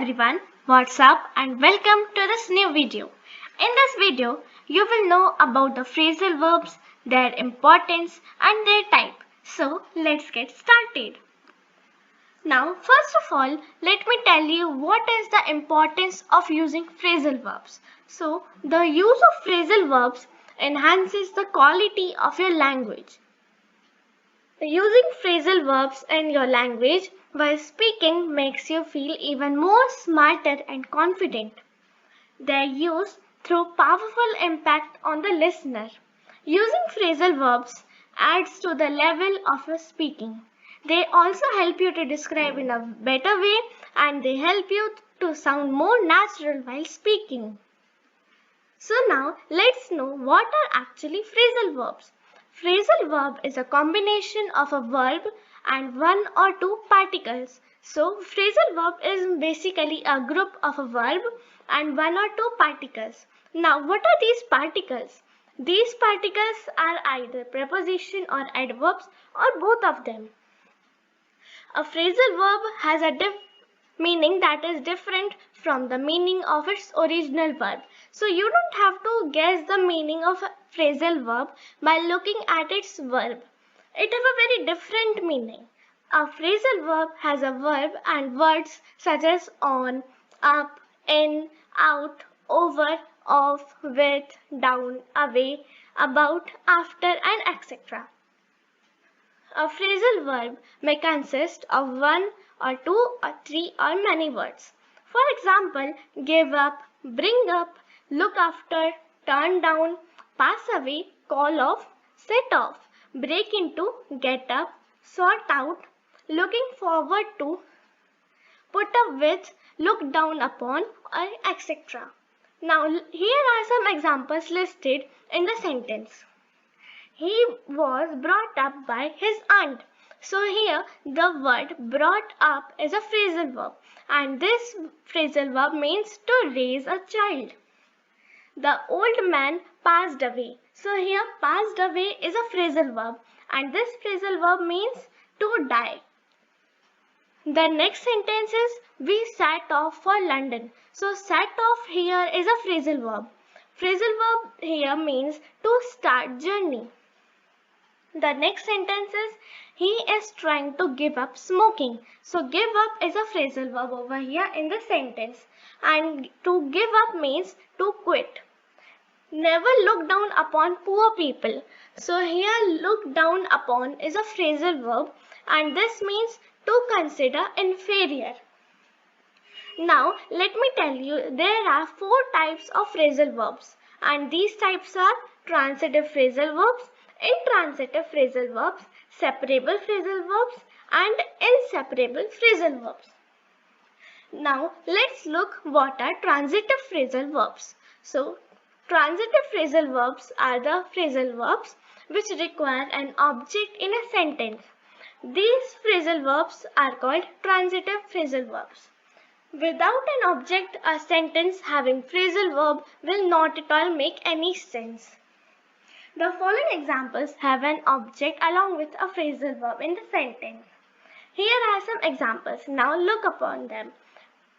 everyone, what's up and welcome to this new video. In this video, you will know about the phrasal verbs, their importance and their type. So let's get started. Now first of all, let me tell you what is the importance of using phrasal verbs. So the use of phrasal verbs enhances the quality of your language. Using phrasal verbs in your language while speaking makes you feel even more smarter and confident. Their use through powerful impact on the listener. Using phrasal verbs adds to the level of your speaking. They also help you to describe in a better way and they help you to sound more natural while speaking. So now let's know what are actually phrasal verbs. Phrasal verb is a combination of a verb and one or two particles. So phrasal verb is basically a group of a verb and one or two particles. Now what are these particles? These particles are either preposition or adverbs or both of them. A phrasal verb has a meaning that is different from the meaning of its original verb. So you don't have to guess the meaning of a phrasal verb by looking at its verb. It has a very different meaning. A phrasal verb has a verb and words such as on, up, in, out, over, off, with, down, away, about, after and etc. A phrasal verb may consist of one or two or three or many words. For example, give up, bring up, look after, turn down, pass away, call off, set off, break into, get up, sort out, looking forward to, put up with, look down upon, or etc. Now, here are some examples listed in the sentence. He was brought up by his aunt. So here the word brought up is a phrasal verb and this phrasal verb means to raise a child. The old man passed away. So here passed away is a phrasal verb and this phrasal verb means to die. The next sentence is we set off for London. So set off here is a phrasal verb. Phrasal verb here means to start journey. The next sentence is he is trying to give up smoking. So give up is a phrasal verb over here in the sentence and to give up means to quit. Never look down upon poor people. So here look down upon is a phrasal verb and this means to consider inferior. Now let me tell you there are four types of phrasal verbs and these types are transitive phrasal verbs, intransitive phrasal verbs, separable phrasal verbs and inseparable phrasal verbs. Now let's look what are transitive phrasal verbs. So transitive phrasal verbs are the phrasal verbs which require an object in a sentence. These phrasal verbs are called transitive phrasal verbs. Without an object, a sentence having phrasal verb will not at all make any sense. The following examples have an object along with a phrasal verb in the sentence. Here are some examples. Now look upon them.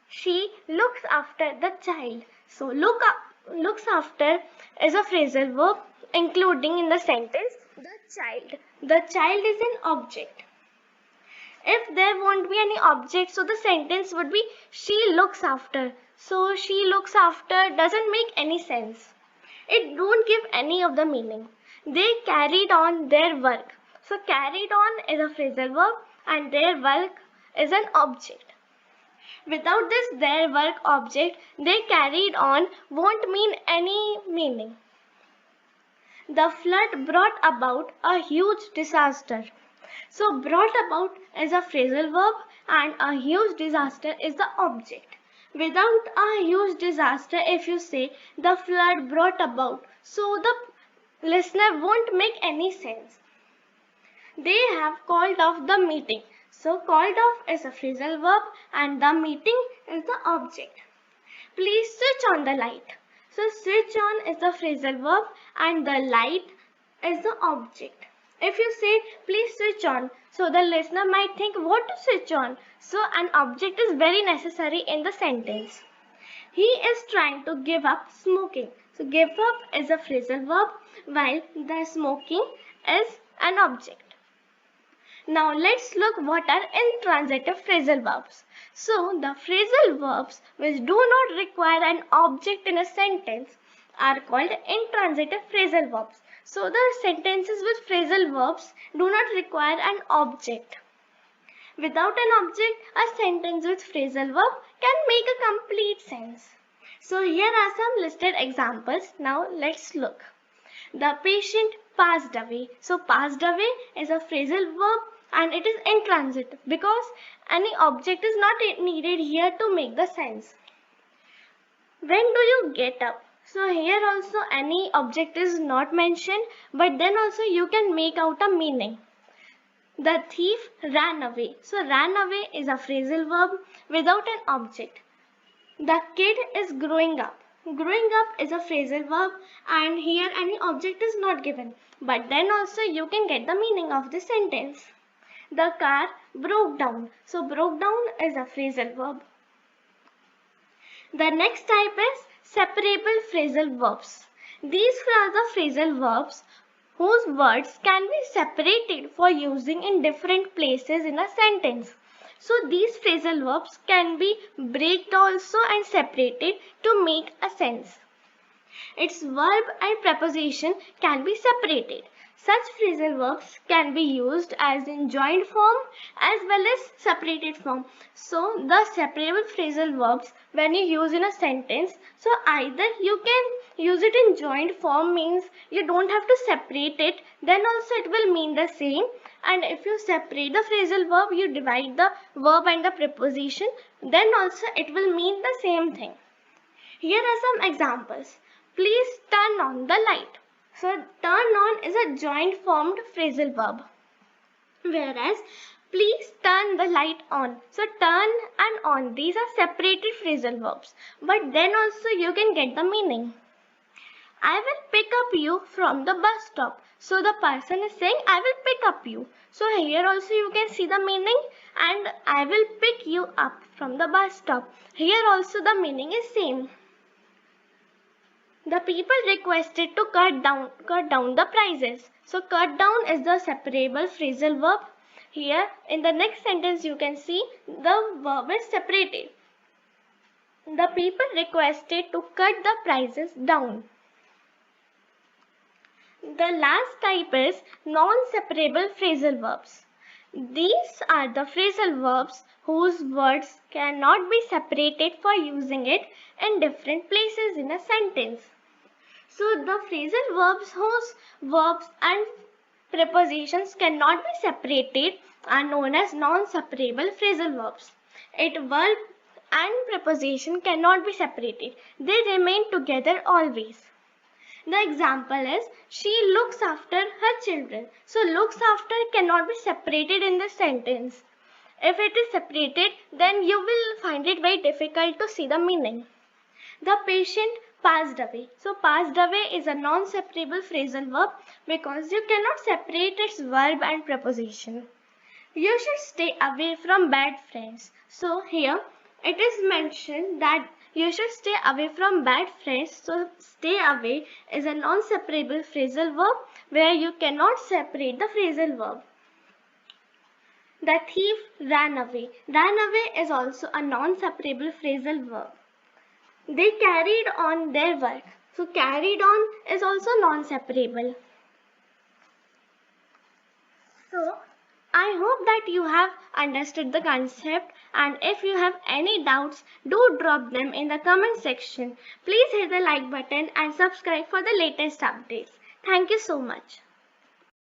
She looks after the child. So looks after is a phrasal verb including in the sentence the child. The child is an object. If there won't be any object, so the sentence would be she looks after. So she looks after doesn't make any sense. It don't give any of the meaning. They carried on their work. So carried on is a phrasal verb and their work is an object. Without this their work object, they carried on won't mean any meaning. The flood brought about a huge disaster. So brought about is a phrasal verb and a huge disaster is the object. Without a huge disaster, if you say the flood brought about, so the listener won't make any sense. They have called off the meeting. So called off is a phrasal verb and the meeting is the object. Please switch on the light. So switch on is the phrasal verb and the light is the object. If you say please switch on, so the listener might think what to switch on. So an object is very necessary in the sentence. He is trying to give up smoking. So give up is a phrasal verb while the smoking is an object. Now let's look what are intransitive phrasal verbs. So the phrasal verbs which do not require an object in a sentence are called intransitive phrasal verbs. So the sentences with phrasal verbs do not require an object. Without an object, a sentence with phrasal verb can make a complete sense. So here are some listed examples. Now let's look. The patient passed away. So passed away is a phrasal verb and it is intransitive because any object is not needed here to make the sense. When do you get up? So here also any object is not mentioned, but then also you can make out a meaning. The thief ran away. So ran away is a phrasal verb without an object. The kid is growing up. Growing up is a phrasal verb and here any object is not given. But then also you can get the meaning of the sentence. The car broke down. So broke down is a phrasal verb. The next type is separable phrasal verbs. These are the phrasal verbs whose words can be separated for using in different places in a sentence. So these phrasal verbs can be breaked also and separated to make a sense. Its verb and preposition can be separated. Such phrasal verbs can be used as in joined form as well as separated form. So the separable phrasal verbs when you use in a sentence, so either you can use it in joined form means you don't have to separate it, then also it will mean the same. And if you separate the phrasal verb, you divide the verb and the preposition, then also it will mean the same thing. Here are some examples. Please turn on the light. So turn on is a joined formed phrasal verb. Whereas please turn the light on. So turn and on, these are separated phrasal verbs. But then also you can get the meaning. I will pick up you from the bus stop. So the person is saying I will pick up you. So here also you can see the meaning, and I will pick you up from the bus stop. Here also the meaning is same. The people requested to cut down the prices. So cut down is the separable phrasal verb. Here in the next sentence you can see the verb is separated. The people requested to cut the prices down. The last type is non-separable phrasal verbs. These are the phrasal verbs whose words cannot be separated for using it in different places in a sentence. So the phrasal verbs whose verbs and prepositions cannot be separated are known as non-separable phrasal verbs. Its verb and preposition cannot be separated. They remain together always. The example is she looks after her children. So looks after cannot be separated in the sentence. If it is separated, then you will find it very difficult to see the meaning. The patient passed away. So passed away is a non-separable phrasal verb because you cannot separate its verb and preposition. You should stay away from bad friends. So here it is mentioned that you should stay away from bad friends. So stay away is a non-separable phrasal verb where you cannot separate the phrasal verb. The thief ran away. Ran away is also a non-separable phrasal verb. They carried on their work. So carried on is also non-separable. So I hope that you have understood the concept, and if you have any doubts, do drop them in the comment section. Please hit the like button and subscribe for the latest updates. Thank you so much.